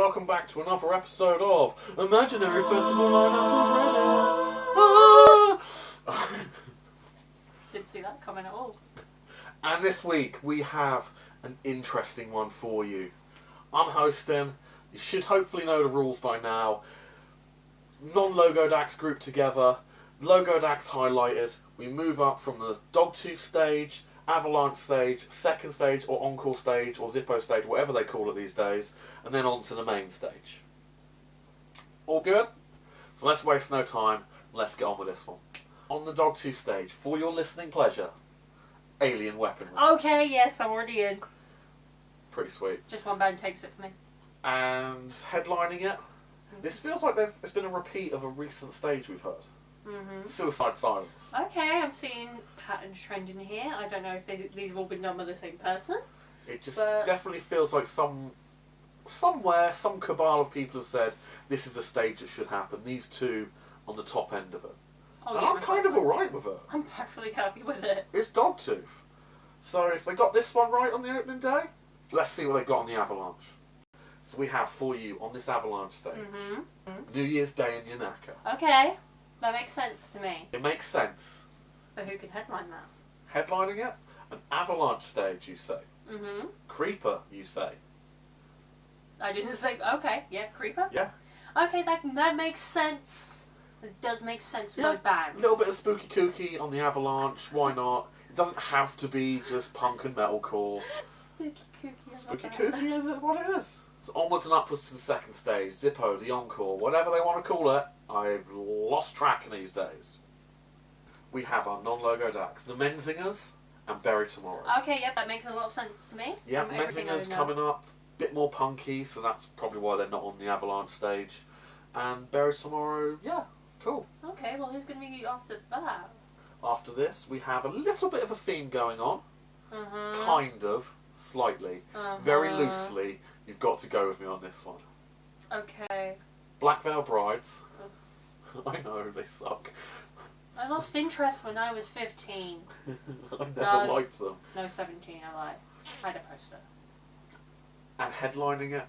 welcome back to another episode of Imaginary Festival Lineups on Reddit. Didn't see that coming at all. And this week we have an interesting one for you. I'm hosting. You should hopefully know the rules by now. Non-logoed acts grouped together. Logoed acts highlighted. We move up from the Dogtooth stage, Avalanche stage, second stage, or Encore stage, or Zippo stage, whatever they call it these days, and then on to the main stage. All good? So let's waste no time. Let's get on with this one. On the Dogtooth stage, for your listening pleasure, Alien Weaponry. Okay, yes, I'm already in. Pretty sweet. Just one band takes it for me. And headlining it, this feels like it's been a repeat of a recent stage we've heard. Suicide Silence. Okay, I'm seeing patterns trending here. I don't know if these have all been done by the same person. It just definitely feels like somewhere, some cabal of people have said, this is a stage that should happen. These two on the top end of it. Oh, and I'm kind of alright with it. I'm perfectly happy with it. It's Dogtooth. So if they got this one right on the opening day, let's see what they got on the Avalanche. So we have for you on this Avalanche stage, New Year's Day in Yanaka. Okay, that makes sense to me. It makes sense. But who can headline that? Headlining it, an Avalanche stage, you say. Creeper, you say. I didn't say, okay, yeah, Creeper? Yeah. Okay, that makes sense. It does make sense for those bands. A little bit of spooky kooky on the Avalanche, why not? It doesn't have to be just punk and metalcore. Spooky kooky. Spooky kooky is it what it is. So onwards and upwards to the second stage, Zippo, the Encore, whatever they want to call it. I've lost track in these days. We have our non-logoed acts, the Menzingers and Bury Tomorrow. Okay, yep, that makes a lot of sense to me. Yeah, Menzingers coming up, bit more punky, so that's probably why they're not on the Avalanche stage. And Bury Tomorrow, yeah, cool. Okay, well who's going to be after that? After this, we have a little bit of a theme going on. Kind of, slightly. Very loosely, you've got to go with me on this one. Okay. Black Veil Brides. I know, they suck. I lost interest when I was 15. I never liked them. No, 17, I lied. I had a poster. And headlining it,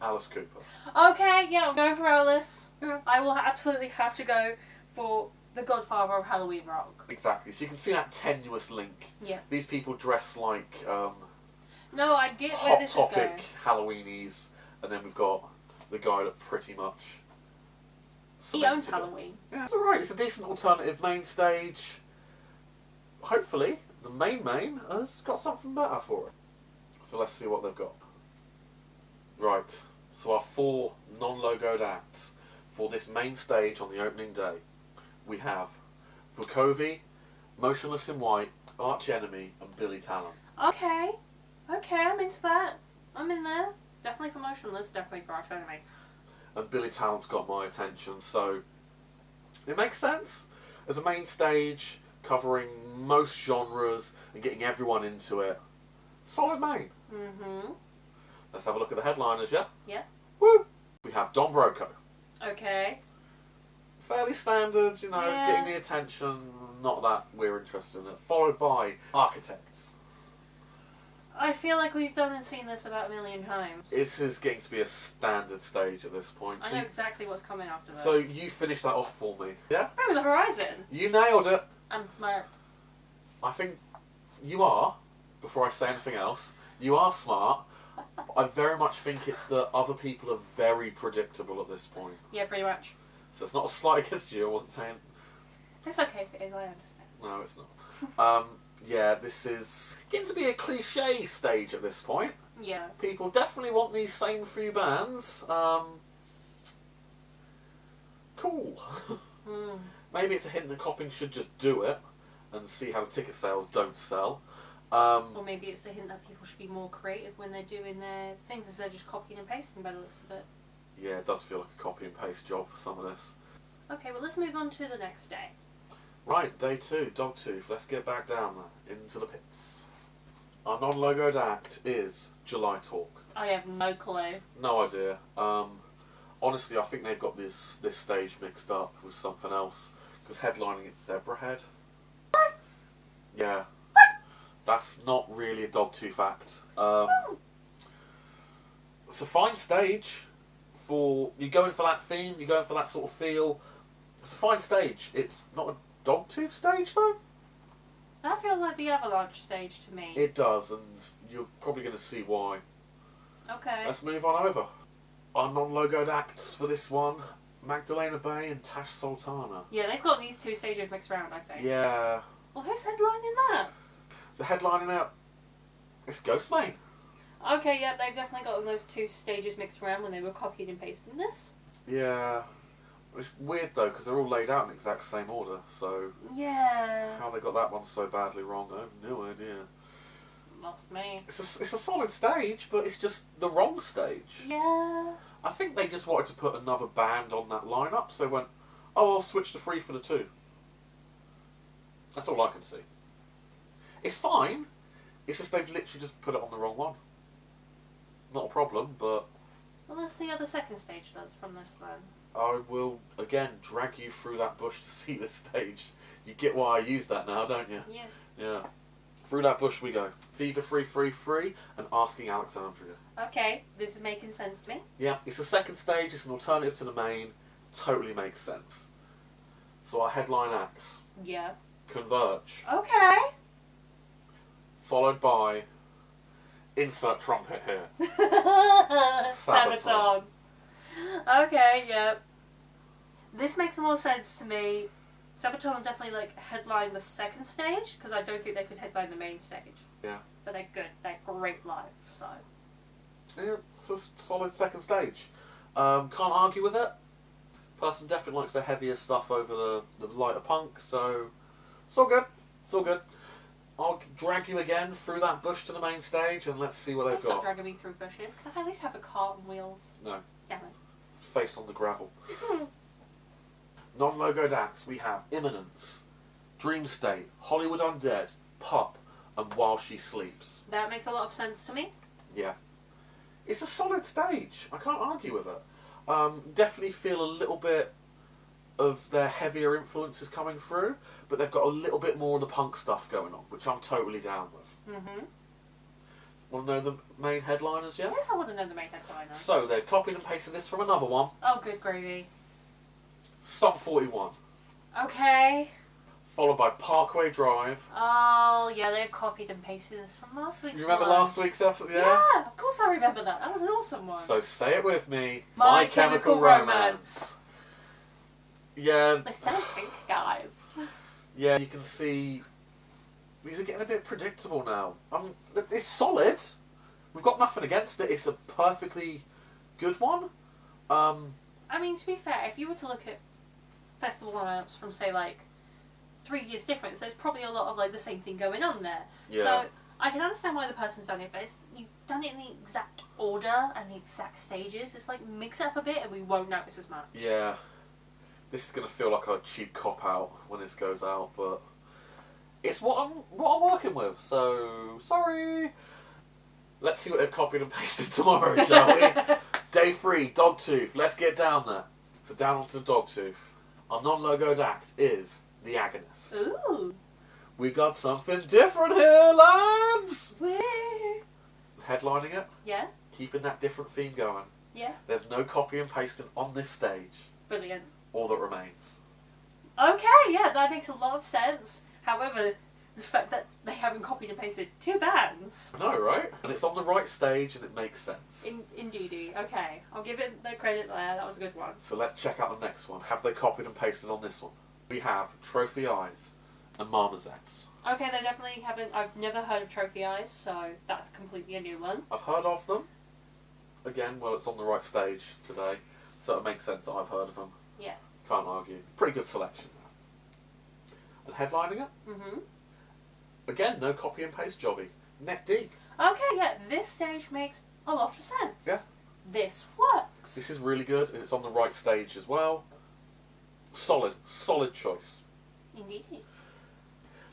Alice Cooper. Okay, yeah, I'm going for Alice. Yeah. I will absolutely have to go for the godfather of Halloween rock. Exactly, so you can see that tenuous link. Yeah. These people dress like no, I get where this is going. Hot Topic Halloweenies, and then we've got the guy that pretty much... He owns Halloween. Yeah, it's alright, it's a decent alternative main stage. Hopefully, the main has got something better for it. So let's see what they've got. Right, so our 4 non-logoed acts for this main stage on the opening day. We have Vukovi, Motionless in White, Arch Enemy, and Billy Talon. Okay, I'm into that. I'm in there. Definitely for Motionless, definitely for Arch Enemy. And Billy Talon's got my attention, so it makes sense. As a main stage, covering most genres and getting everyone into it. Solid main. Let's have a look at the headliners, yeah? Yeah. Woo! We have Don Broco. Okay. Fairly standard, you know, getting the attention, not that we're interested in it. Followed by Architects. I feel like we've done and seen this about a million times. This is getting to be a standard stage at this point. I know exactly what's coming after this. So you finished that off for me. Yeah? Over the Horizon. You nailed it. I'm smart. I think you are, before I say anything else, you are smart. I very much think it's that other people are very predictable at this point. Yeah, pretty much. So it's not a slight against you, I wasn't saying... It's okay if it is, I understand. No, it's not. Yeah, this is getting to be a cliche stage at this point. Yeah. People definitely want these same few bands. Cool. Maybe it's a hint that Copping should just do it and see how the ticket sales don't sell. Or maybe it's a hint that people should be more creative when they're doing their things instead of just copying and pasting by the looks of it. Yeah, it does feel like a copy and paste job for some of this. Okay, well let's move on to the next day. Right, day 2, Dogtooth. Let's get back down there, into the pits. Our non-logoed act is July Talk. I have no clue. No idea. Honestly, I think they've got this stage mixed up with something else. Because headlining it's Zebrahead. Yeah. That's not really a Dogtooth act. It's a fine stage. you're going for that theme, you're going for that sort of feel. It's a fine stage. It's not a dogtooth stage though. That feels like the Avalanche stage to me. It does, and you're probably going to see why. Okay. Let's move on over. Our non-logoed acts for this one, Magdalena Bay and Tash Sultana. Yeah, they've got these two stages mixed around, I think. Yeah. Well, who's headlining that? The headlining out, it's Ghostmane. Okay, yeah, they've definitely got those two stages mixed around when they were copied and pasting this. Yeah. It's weird though, because they're all laid out in the exact same order, so... Yeah. How they got that one so badly wrong, I have no idea. Lost me. It's a solid stage, but it's just the wrong stage. Yeah. I think they just wanted to put another band on that lineup, so they went, oh, I'll switch the 3 for the 2. That's all I can see. It's fine, it's just they've literally just put it on the wrong one. Not a problem, but... Well, let's see how the second stage does from this then. I will, again, drag you through that bush to see the stage. You get why I use that now, don't you? Yes. Yeah. Through that bush we go. Fever 333 and Asking Alexandria. Okay, this is making sense to me. Yeah, it's the second stage, it's an alternative to the main. Totally makes sense. So our headline acts. Yeah. Converge. Okay. Followed by... Insert trumpet here. Sabaton. Okay, yeah. This makes more sense to me. Sabaton will definitely headline the second stage, because I don't think they could headline the main stage. Yeah. But they're good. They're great live, so... Yeah, it's a solid second stage. Can't argue with it. Person definitely likes the heavier stuff over the lighter punk, so... It's all good. It's all good. I'll drag you again through that bush to the main stage, and let's see what they've Stop got. dragging me through bushes. Can I at least have a cart and wheels? No. Damn it. Face on the gravel. Non-logoed acts, we have Imminence, Dream State, Hollywood Undead, Pup, and While She Sleeps. That makes a lot of sense to me. Yeah. It's a solid stage. I can't argue with it. Definitely feel a little bit of their heavier influences coming through, but they've got a little bit more of the punk stuff going on, which I'm totally down with. Mm-hmm. Want to know the main headliners yet? Yes, I want to know the main headliner. So, they've copied and pasted this from another one. Oh, good gravy. Sum 41. Okay. Followed by Parkway Drive. Oh, yeah, they've copied and pasted this from last week's You remember one. last week's episode? Yeah, of course I remember that. That was an awesome one. So say it with me. My Chemical Romance. Yeah. They still think, guys. Yeah, you can see these are getting a bit predictable now. It's solid. We've got nothing against it. It's a perfectly good one. I mean, to be fair, if you were to look at festival lineups from, say, 3 years difference, there's probably a lot of, the same thing going on there. Yeah. So, I can understand why the person's done it, but you've done it in the exact order and the exact stages. It's mix it up a bit and we won't notice as much. Yeah. This is going to feel like a cheap cop-out when this goes out, but it's what I'm working with, so sorry. Let's see what they've copied and pasted tomorrow, shall we? Day 3, Dogtooth. Let's get down there. So down onto the Dogtooth. Our non-logoed act is The Agonist. Ooh. We got something different here, lads! Woo. Headlining it, Yeah? keeping that different theme going. Yeah? There's no copy and pasting on this stage. Brilliant. All that remains. Okay, yeah, that makes a lot of sense. However, the fact that they haven't copied and pasted 2 bands. I know, right? And it's on the right stage and it makes sense. Indeedy. Okay, I'll give it the credit there. That was a good one. So let's check out the next one. Have they copied and pasted on this one? We have Trophy Eyes and Marmozets. Okay, they definitely haven't. I've never heard of Trophy Eyes, so that's completely a new one. I've heard of them. Again, well, it's on the right stage today, so it makes sense that I've heard of them. Yeah. Can't argue. Pretty good selection. And headlining it? Mm-hmm. Again, no copy and paste jobby. Neck deep. Okay, yeah, this stage makes a lot of sense. Yeah. This works. This is really good, and it's on the right stage as well. Solid choice. Indeed.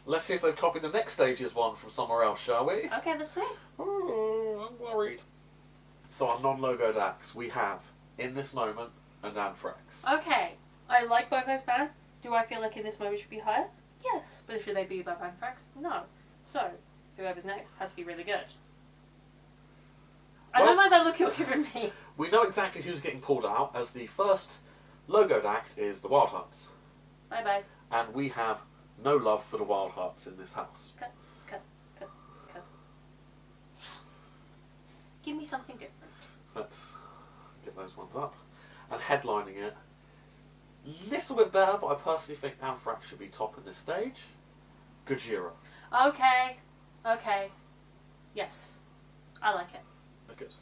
Let's see if they've copied the next stage's one from somewhere else, shall we? Okay, let's see. Oh, I'm worried. So our non-logoed acts, we have In This Moment and Anthrax. Okay, I like both those bands. Do I feel like In This Moment should be higher? Yes. But should they be above Anthrax? No. So, whoever's next has to be really good. I don't like that look you're giving me. We know exactly who's getting pulled out, as the first logoed act is the Wild Hearts. Bye bye. And we have no love for the Wild Hearts in this house. Cut. Give me something different. Let's get those ones up. And headlining it, little bit better, but I personally think Anthrax should be top in this stage. Gojira. Okay. Yes. I like it. That's good.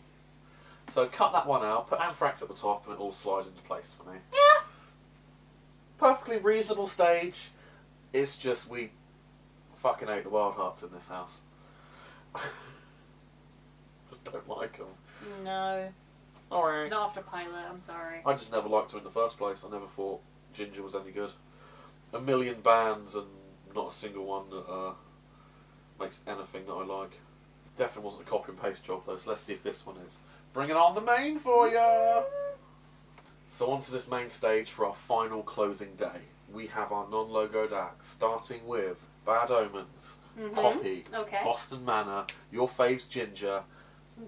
So cut that one out, put Anthrax at the top, and it all slides into place for me. Yeah. Perfectly reasonable stage. It's just we fucking hate the Wild Hearts in this house. Just don't like them. No. Alright. Not after Pilot, I'm sorry. I just never liked them in the first place. I never thought Ginger was any good. A million bands and not a single one that makes anything that I like. Definitely wasn't a copy and paste job though, so let's see if this one is. Bringing on the main for ya! So onto this main stage for our final closing day. We have our non-logoed acts, starting with Bad Omens, Poppy, Okay. Boston Manor, Your Fave's Ginger,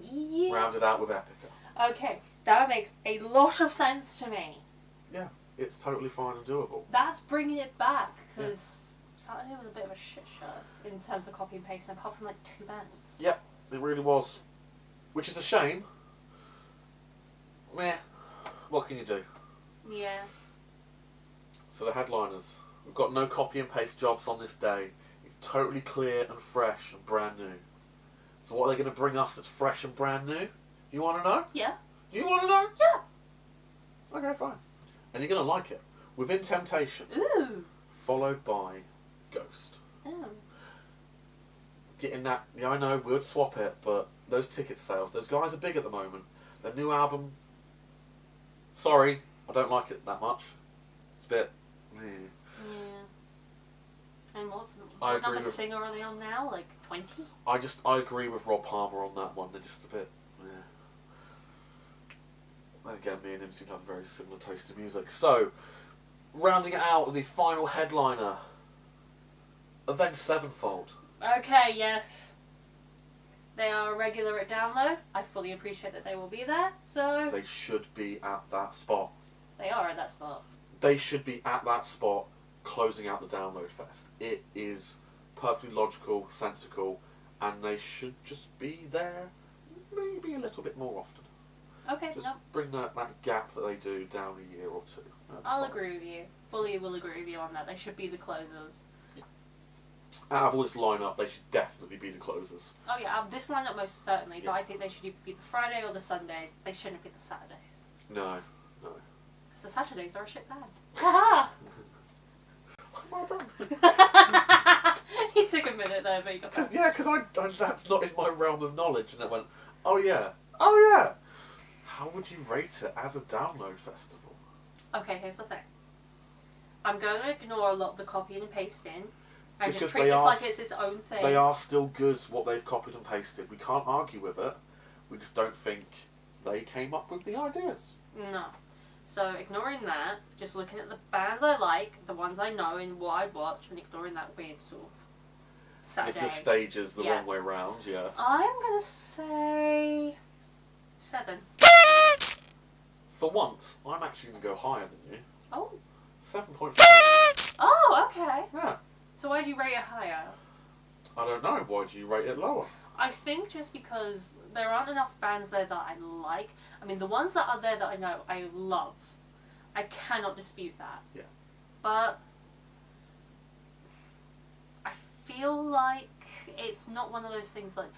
Yeah. rounded out with Epica. Okay, that makes a lot of sense to me. Yeah, it's totally fine and doable. That's bringing it back, because Saturday was a bit of a shit show in terms of copy and paste, apart from like 2 bands. Yep, it really was. Which is a shame. Meh. What can you do? Yeah. So the headliners. We've got no copy and paste jobs on this day. It's totally clear and fresh and brand new. So what are they going to bring us that's fresh and brand new? You want to know? Yeah. You want to know? Yeah. Okay, fine. And you're going to like it. Within Temptation. Ooh. Followed by Ghost. Oh. Getting that, yeah, I know, we would swap it, but those ticket sales, those guys are big at the moment. Their new album, sorry, I don't like it that much. It's a bit, meh. Yeah. And what I agree number with- singer are they on now? Like 20? I agree with Rob Palmer on that one. They're just a bit, and again, me and him seem to have a very similar taste in music. So, rounding it out with the final headliner, Avenged Sevenfold. Okay, yes. They are regular at download. I fully appreciate that they will be there, so They should be at that spot. they are at that spot. They should be at that spot, closing out the Download Fest. It is perfectly logical, sensical, and they should just be there maybe a little bit more often. Okay, Just no, bring that gap that they do down a year or two. That'd be I'll fine. agree with you. Fully will agree with you on that. They should be the closers. Out of all this lineup, they should definitely be the closers. Oh yeah, this lineup most certainly, but Yeah. I think they should either be the Friday or the Sundays. They shouldn't be the Saturdays. No. Because the Saturdays are a shit band. Haha! Well done. He took a minute there, but you got that. Yeah, because that's not in my realm of knowledge, and it went, oh yeah. How would you rate it as a download festival? Okay, here's the thing. I'm going to ignore a lot of the copying and pasting and Because just treat they this are like it's its own thing. They are still good, what they've copied and pasted. We can't argue with it. We just don't think they came up with the ideas. No. So ignoring that, just looking at the bands I like, the ones I know and what I'd watch, and ignoring that weird sort of It's Saturday. the stages the Yeah. wrong way round, yeah. I'm going to say 7. For once, I'm actually going to go higher than you. Oh. 7.5. Oh, okay. Yeah. So why do you rate it higher? I don't know. Why do you rate it lower? I think just because there aren't enough bands there that I like. I mean, the ones that are there that I know I love. I cannot dispute that. Yeah. But I feel like it's not one of those things like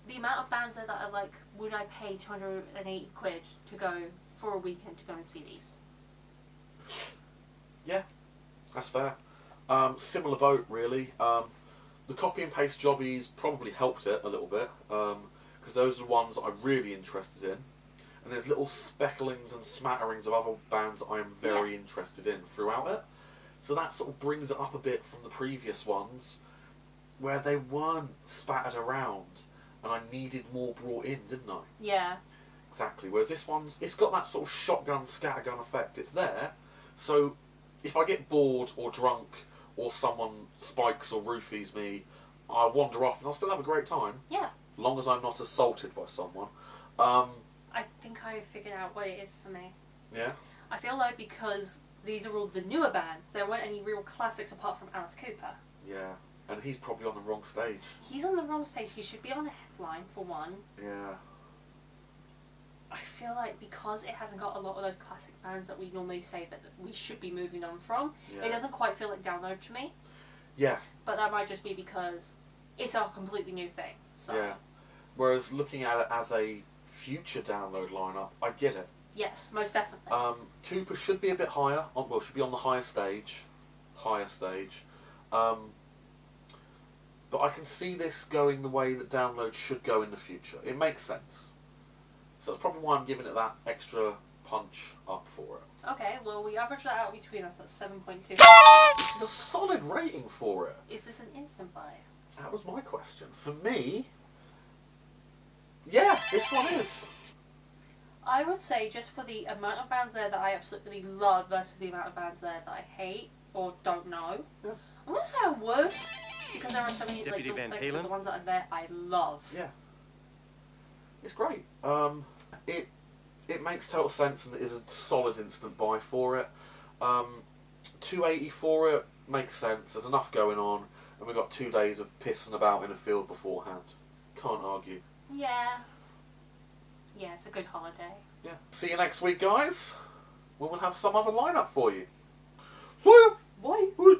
the amount of bands there that I like, would I pay 280 quid to go for a weekend to go and see these? Yeah, that's fair. Similar boat, really. The copy and paste jobbies probably helped it a little bit, because those are the ones I'm really interested in. And there's little specklings and smatterings of other bands I am very interested in throughout it. So that sort of brings it up a bit from the previous ones, where they weren't spattered around, and I needed more brought in, didn't I? Yeah. Exactly. Whereas this one's, it's got that sort of shotgun, scattergun effect. It's there. So if I get bored or drunk or someone spikes or roofies me, I wander off and I'll still have a great time. Yeah. Long as I'm not assaulted by someone. I I think I figured out what it is for me. Yeah? I feel like because these are all the newer bands, there weren't any real classics apart from Alice Cooper. Yeah. And he's probably on the wrong stage. He's on the wrong stage. He should be on a headline, for one. Yeah. I feel like because it hasn't got a lot of those classic bands that we normally say that we should be moving on from, it doesn't quite feel like Download to me. Yeah. But that might just be because it's a completely new thing. So. Yeah. Whereas looking at it as a future Download lineup, I get it. Yes, most definitely. Cooper should be a bit higher. Should be on the higher stage. But I can see this going the way that Download should go in the future. It makes sense. So that's probably why I'm giving it that extra punch up for it. Okay, well, we averaged that out between us at 7.2. Which is a solid rating for it. Is this an instant buy? That was my question. For me, yeah, this one is. I would say just for the amount of bands there that I absolutely love versus the amount of bands there that I hate or don't know, Yeah. I'm going to say I would, because there are so many Deputy like, Van the, Halen? the ones that are there I love. Yeah. It's great. It makes total sense and it is a solid instant buy for it. 280 for it makes sense. There's enough going on, and we've got 2 days of pissing about in a field beforehand. Can't argue. Yeah. Yeah, it's a good holiday. Yeah. See you next week, guys. We will have some other lineup for you. See ya. Bye. Bye.